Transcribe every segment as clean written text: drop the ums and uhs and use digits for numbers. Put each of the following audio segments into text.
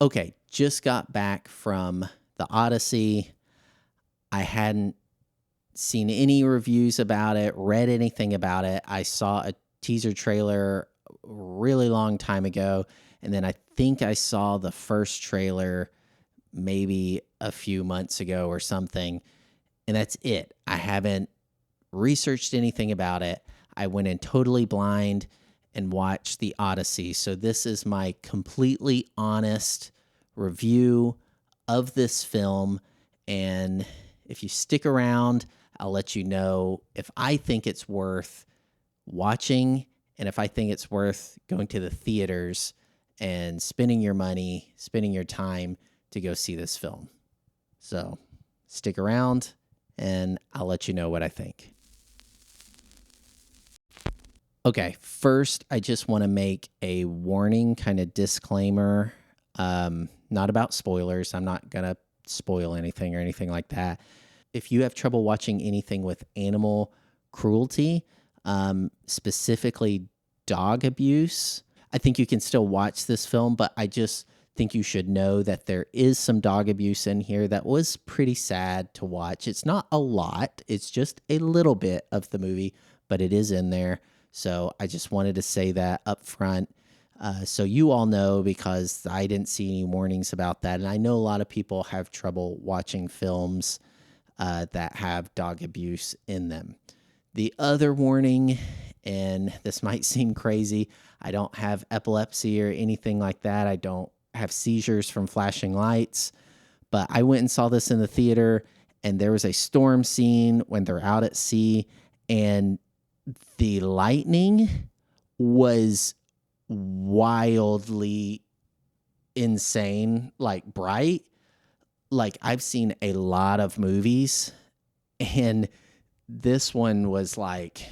Okay, just got back from the Odyssey. I hadn't seen any reviews about it, read anything about it. I saw a teaser trailer a really long time ago, and then I think I saw the first trailer maybe a few months ago or something, and that's it. I haven't researched anything about it. I went in totally blind and watched the Odyssey. So this is my completely honest review of this film. And if you stick around, I'll let you know if I think it's worth watching and if I think it's worth going to the theaters and spending your money, spending your time to go see this film. So stick around and I'll let you know what I think. Okay, first, I just want to make a warning kind of disclaimer. Not about spoilers. I'm not going to spoil anything or anything like that. If you have trouble watching anything with animal cruelty, specifically dog abuse, I think you can still watch this film, but I just think you should know that there is some dog abuse in here that was pretty sad to watch. It's not a lot, it's just a little bit of the movie, but it is in there. So I just wanted to say that up front. So you all know, because I didn't see any warnings about that. And I know a lot of people have trouble watching films that have dog abuse in them. The other warning, and this might seem crazy, I don't have epilepsy or anything like that. I don't have seizures from flashing lights. But I went and saw this in the theater, and there was a storm scene when they're out at sea, and the lightning was wildly insane, like bright. Like, I've seen a lot of movies, and this one was like,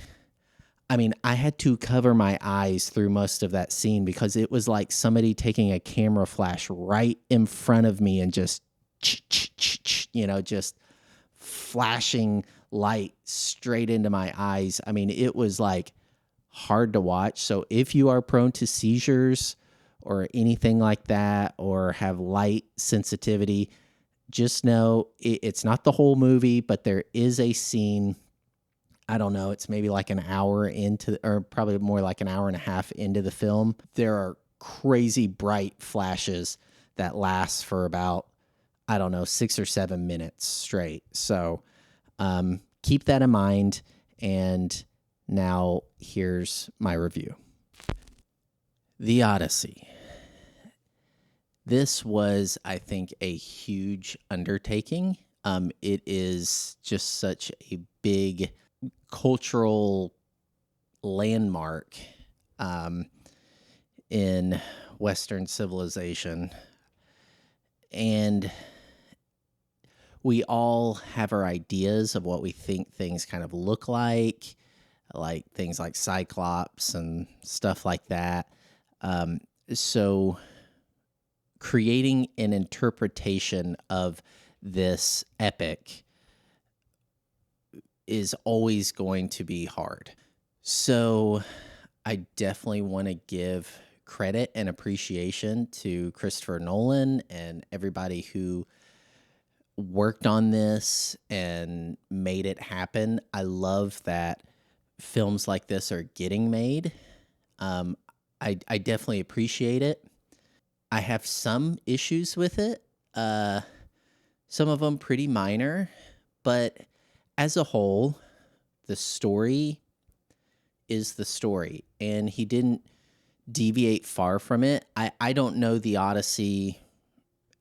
I mean, I had to cover my eyes through most of that scene because it was like somebody taking a camera flash right in front of me and just, just flashing light straight into my eyes. I mean, it was like hard to watch. So if you are prone to seizures or anything like that, or have light sensitivity, just know it's not the whole movie, but there is a scene. I don't know, it's maybe like an hour into, or probably more like an hour and a half into the film. There are crazy bright flashes that last for about, I don't know, 6 or 7 minutes straight. So keep that in mind. And now here's my review. The Odyssey. This was, I think, a huge undertaking. It is just such a big cultural landmark in Western civilization. And we all have our ideas of what we think things kind of look like things like Cyclops and stuff like that. So creating an interpretation of this epic is always going to be hard. So I definitely want to give credit and appreciation to Christopher Nolan and everybody who worked on this and made it happen. I love that films like this are getting made. I definitely appreciate it. I have some issues with it. Some of them pretty minor, but as a whole, the story is the story, and he didn't deviate far from it. I don't know the Odyssey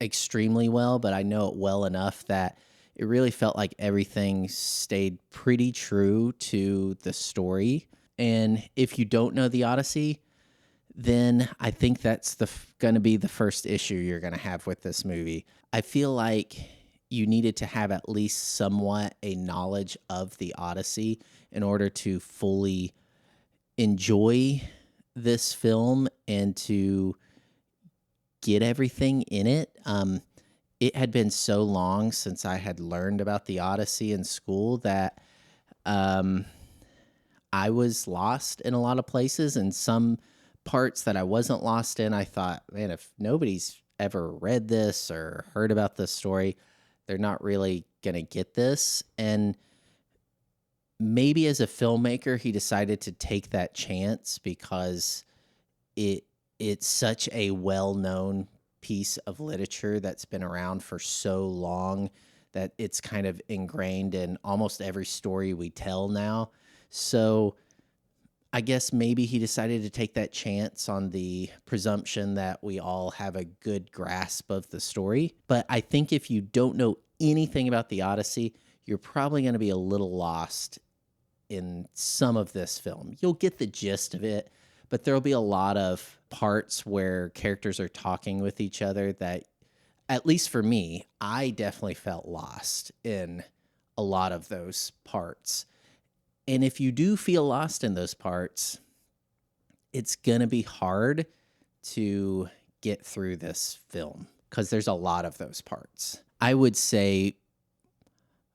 extremely well, but I know it well enough that it really felt like everything stayed pretty true to the story. And if you don't know the Odyssey, then I think that's going to be the first issue you're going to have with this movie. I feel like you needed to have at least somewhat a knowledge of the Odyssey in order to fully enjoy this film and to get everything in it. It had been so long since I had learned about the Odyssey in school that I was lost in a lot of places, and some parts that I wasn't lost in, I thought, man, if nobody's ever read this or heard about this story, they're not really going to get this. And maybe as a filmmaker, he decided to take that chance because it it's such a well-known piece of literature that's been around for so long that it's kind of ingrained in almost every story we tell now. So I guess maybe he decided to take that chance on the presumption that we all have a good grasp of the story. But I think if you don't know anything about the Odyssey, you're probably going to be a little lost in some of this film. You'll get the gist of it, but there'll be a lot of parts where characters are talking with each other that, at least for me, I definitely felt lost in a lot of those parts. And if you do feel lost in those parts, it's going to be hard to get through this film because there's a lot of those parts. I would say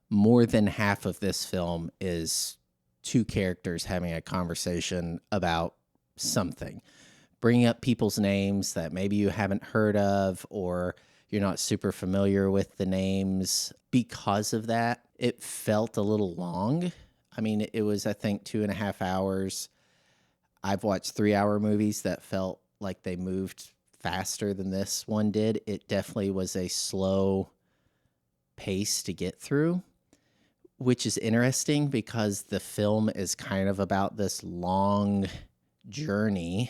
more than half of this film is two characters having a conversation about something, bringing up people's names that maybe you haven't heard of or you're not super familiar with the names. Because of that, it felt a little long. I mean, it was, I think, 2.5 hours. I've watched 3-hour movies that felt like they moved faster than this one did. It definitely was a slow pace to get through, which is interesting because the film is kind of about this long journey,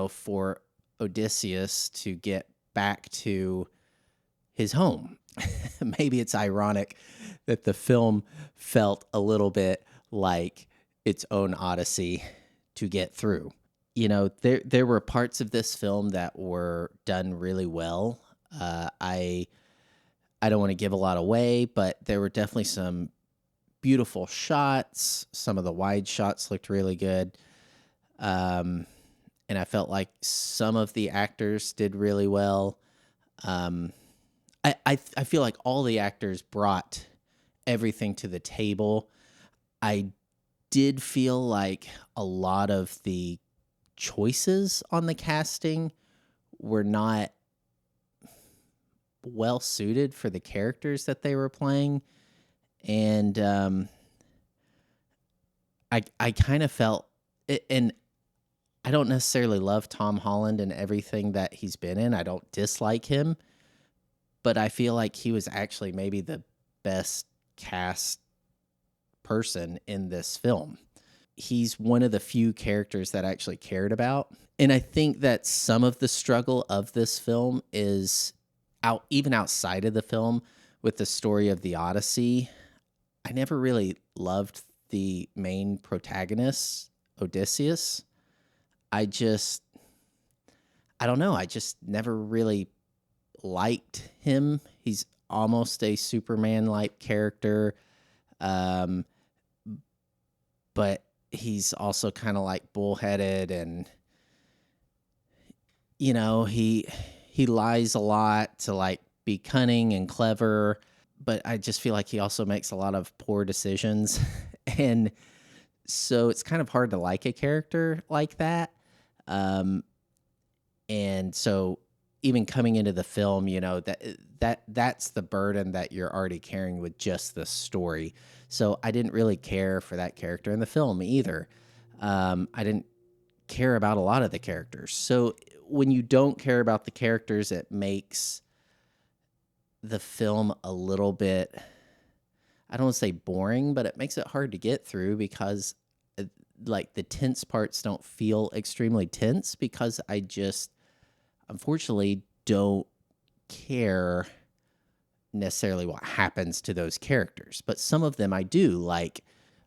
for Odysseus to get back to his home. Maybe it's ironic that the film felt a little bit like its own Odyssey to get through. There were parts of this film that were done really well. I don't want to give a lot away, but there were definitely some beautiful shots. Some of the wide shots looked really good. And I felt like some of the actors did really well. I feel like all the actors brought everything to the table. I did feel like a lot of the choices on the casting were not well suited for the characters that they were playing. And I kind of felt it, and I don't necessarily love Tom Holland and everything that he's been in. I don't dislike him, but I feel like he was actually maybe the best cast person in this film. He's one of the few characters that I actually cared about. And I think that some of the struggle of this film is even outside of the film with the story of the Odyssey. I never really loved the main protagonist, Odysseus. I don't know. I just never really liked him. He's almost a Superman-like character. But he's also kind of like bullheaded and, he lies a lot to like be cunning and clever, but I just feel like he also makes a lot of poor decisions. And so it's kind of hard to like a character like that. And so even coming into the film, that's the burden that you're already carrying with just the story. So I didn't really care for that character in the film either. I didn't care about a lot of the characters. So when you don't care about the characters, it makes the film a little bit, I don't want to say boring, but it makes it hard to get through because like the tense parts don't feel extremely tense because I just unfortunately don't care necessarily what happens to those characters. But some of them I do, like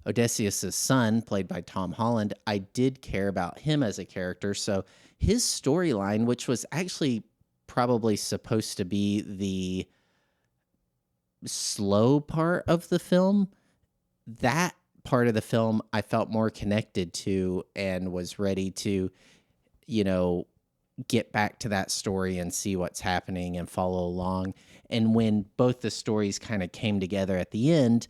Odysseus' son, played by Tom Holland. I did care about him as a character. So his storyline, which was actually probably supposed to be the slow part of the film, that part of the film I felt more connected to and was ready to, get back to that story and see what's happening and follow along. And when both the stories kind of came together at the end,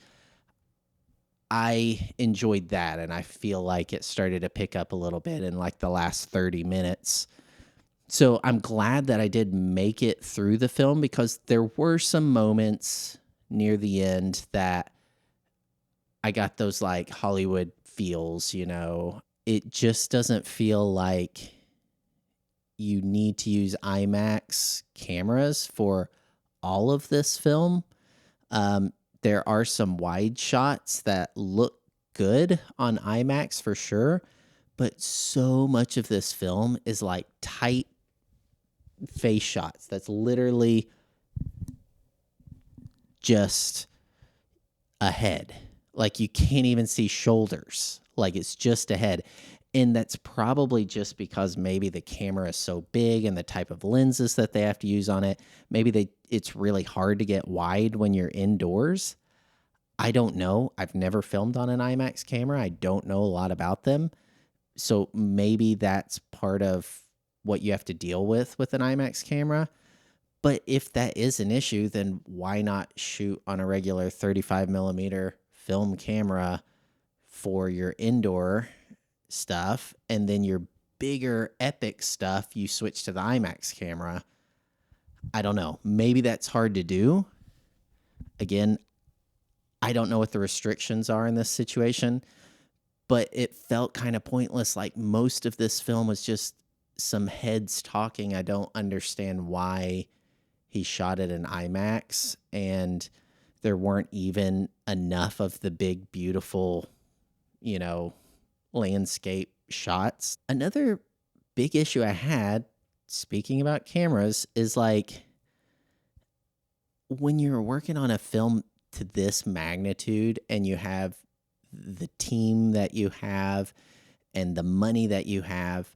I enjoyed that. And I feel like it started to pick up a little bit in like the last 30 minutes. So I'm glad that I did make it through the film because there were some moments near the end that I got those like Hollywood feels, you know. It just doesn't feel like you need to use IMAX cameras for all of this film. Um, there are some wide shots that look good on IMAX for sure, but so much of this film is like tight face shots. That's literally just a head. Like you can't even see shoulders. Like it's just a head. And that's probably just because maybe the camera is so big and the type of lenses that they have to use on it. Maybe it's really hard to get wide when you're indoors. I don't know. I've never filmed on an IMAX camera. I don't know a lot about them. So maybe that's part of what you have to deal with an IMAX camera. But if that is an issue, then why not shoot on a regular 35 millimeter film camera for your indoor stuff, and then your bigger epic stuff, you switch to the IMAX camera? I don't know. Maybe that's hard to do. Again, I don't know what the restrictions are in this situation, but it felt kind of pointless. Like most of this film was just some heads talking. I don't understand why he shot it in IMAX, and there weren't even enough of the big, beautiful, you know, landscape shots. Another big issue I had, speaking about cameras, is like when you're working on a film to this magnitude and you have the team that you have and the money that you have,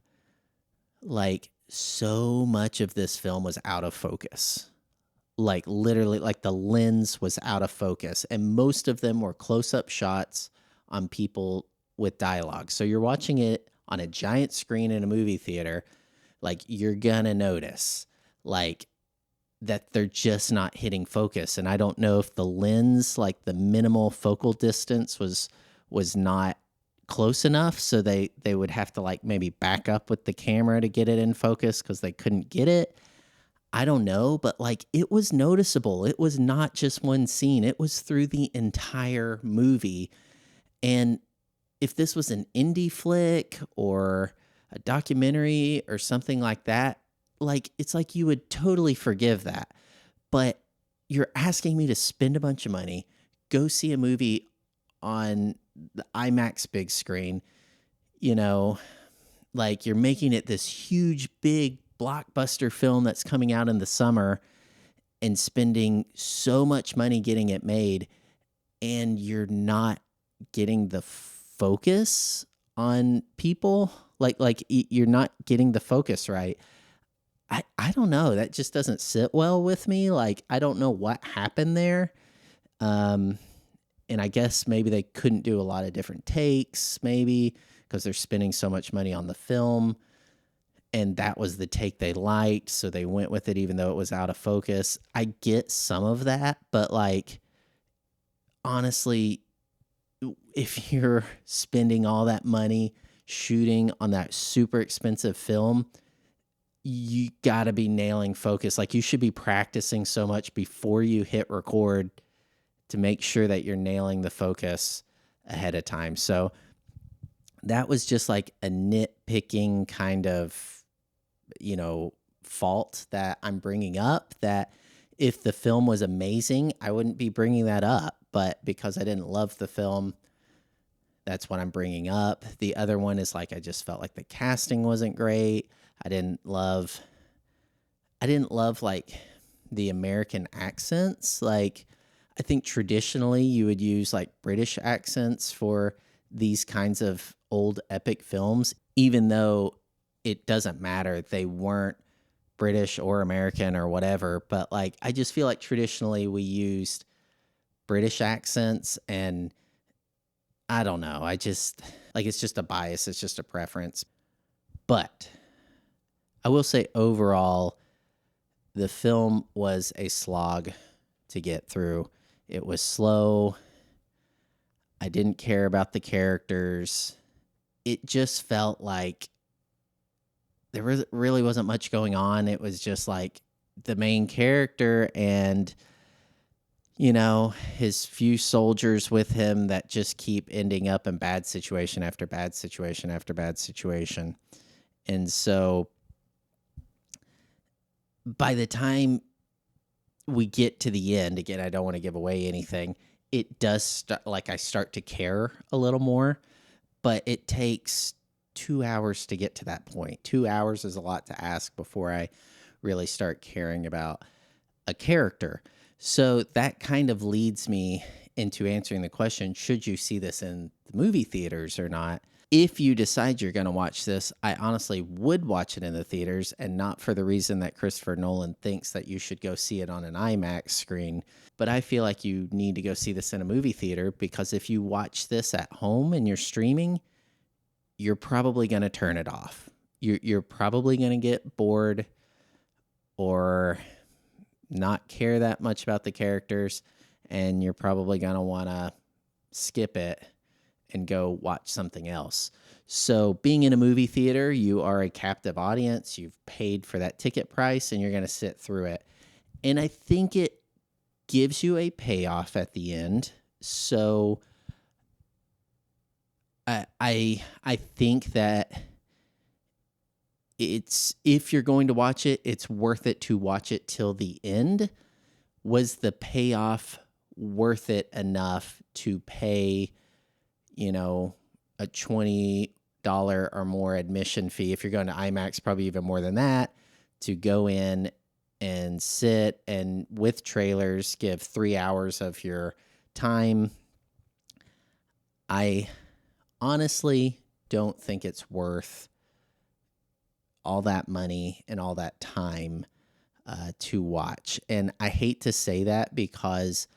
like so much of this film was out of focus. Like literally, like the lens was out of focus, and most of them were close-up shots on people with dialogue. So you're watching it on a giant screen in a movie theater, like you're gonna notice like that they're just not hitting focus. And I don't know if the lens, like the minimal focal distance was not close enough, so they would have to like maybe back up with the camera to get it in focus because they couldn't get it. I don't know, but like it was noticeable. It was not just one scene, it was through the entire movie. And if this was an indie flick or a documentary or something like that, like it's like you would totally forgive that. But you're asking me to spend a bunch of money, go see a movie on the IMAX big screen, you know, like you're making it this huge, big blockbuster film that's coming out in the summer and spending so much money getting it made, and you're not getting the focus on people. You're not getting the focus right. I don't know. That just doesn't sit well with me. Like I don't know what happened there. Um, and I guess maybe they couldn't do a lot of different takes, maybe because they're spending so much money on the film, and that was the take they liked, so they went with it even though it was out of focus. I get some of that, but like honestly, if you're spending all that money shooting on that super expensive film, you got to be nailing focus. Like you should be practicing so much before you hit record to make sure that you're nailing the focus ahead of time. So that was just like a nitpicking kind of, you know, fault that I'm bringing up, that if the film was amazing, I wouldn't be bringing that up. But because I didn't love the film, that's what I'm bringing up. The other one is like I just felt like the casting wasn't great. I didn't love like the American accents. Like I think traditionally you would use like British accents for these kinds of old epic films, even though it doesn't matter. They weren't British or American or whatever. But like I just feel like traditionally we used British accents, and I don't know. I just like it's just a bias, it's just a preference. But I will say overall, the film was a slog to get through. It was slow. I didn't care about the characters. It just felt like really wasn't much going on. It was just like the main character and his few soldiers with him that just keep ending up in bad situation after bad situation after bad situation. And so by the time we get to the end, again, I don't want to give away anything. It does like I start to care a little more, but it takes 2 hours to get to that point. 2 hours is a lot to ask before I really start caring about a character. So that kind of leads me into answering the question, should you see this in the movie theaters or not? If you decide you're going to watch this, I honestly would watch it in the theaters, and not for the reason that Christopher Nolan thinks that you should go see it on an IMAX screen. But I feel like you need to go see this in a movie theater, because if you watch this at home and you're streaming, you're probably going to turn it off. You're probably going to get bored or not care that much about the characters, and you're probably going to want to skip it and go watch something else. So being in a movie theater, you are a captive audience. You've paid for that ticket price, and you're going to sit through it. And I think it gives you a payoff at the end. So I think that if you're going to watch it, it's worth it to watch it till the end. Was the payoff worth it enough to pay, a $20 or more admission fee? If you're going to IMAX, probably even more than that, to go in and sit and with trailers give 3 hours of your time. I honestly don't think it's worth all that money and all that time to watch. And I hate to say that, because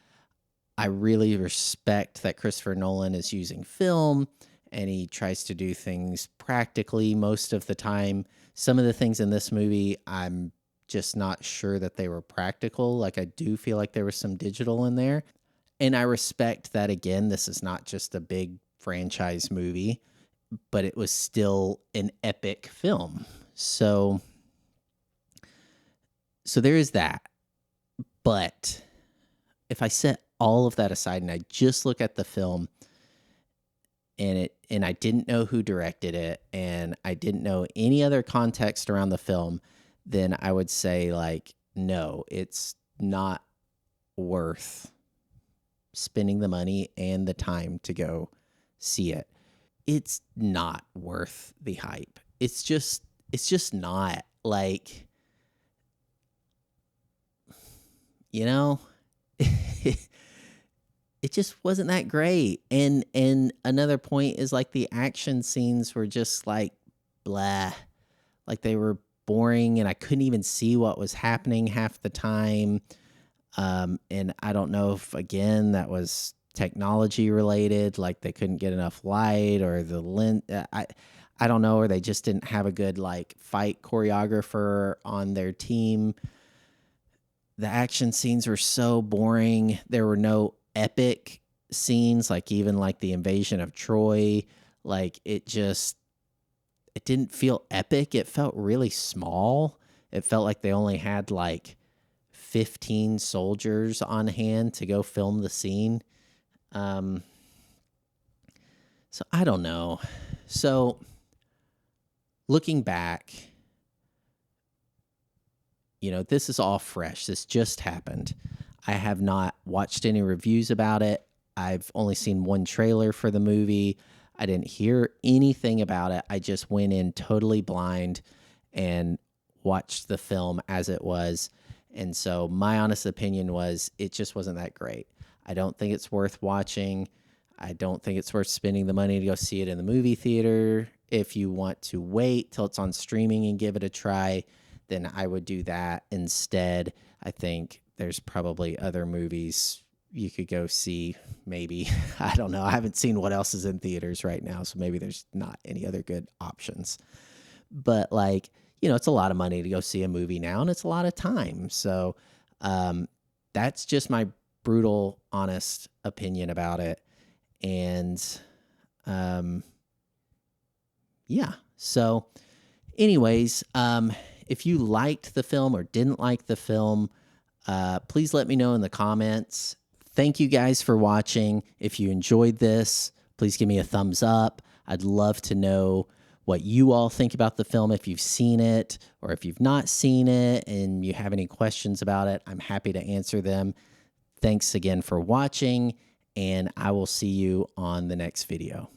I really respect that Christopher Nolan is using film and he tries to do things practically most of the time. Some of the things in this movie, I'm just not sure that they were practical. Like, I do feel like there was some digital in there. And I respect that, again, this is not just a big franchise movie, but it was still an epic film. So there is that. But if I set all of that aside and I just look at the film, and I didn't know who directed it, and I didn't know any other context around the film, then I would say, like, no, it's not worth spending the money and the time to go see it. It's not worth the hype. It's just not. Like, it just wasn't that great. And another point is, like, the action scenes were just like blah. Like, they were boring, and I couldn't even see what was happening half the time. And I don't know if, again, that was technology related, like they couldn't get enough light, or the lens. I don't know, or they just didn't have a good, like, fight choreographer on their team. The action scenes were so boring. There were no epic scenes, like even like the invasion of Troy. Like, it didn't feel epic. It felt really small. It felt like they only had like 15 soldiers on hand to go film the scene. So I don't know. So looking back, this is all fresh. This just happened. I have not watched any reviews about it. I've only seen one trailer for the movie. I didn't hear anything about it. I just went in totally blind and watched the film as it was. And so my honest opinion was, it just wasn't that great. I don't think it's worth watching. I don't think it's worth spending the money to go see it in the movie theater. If you want to wait till it's on streaming and give it a try, then I would do that instead. I think there's probably other movies you could go see, maybe. I don't know. I haven't seen what else is in theaters right now, so maybe there's not any other good options. But, like, it's a lot of money to go see a movie now, and it's a lot of time. So that's just my brutal, honest opinion about it. And yeah, so Anyways, if you liked the film or didn't like the film, please let me know in the comments. Thank you guys for watching. If you enjoyed this, please give me a thumbs up. I'd love to know what you all think about the film, if you've seen it or if you've not seen it and you have any questions about it. I'm happy to answer them. Thanks again for watching, and I will see you on the next video.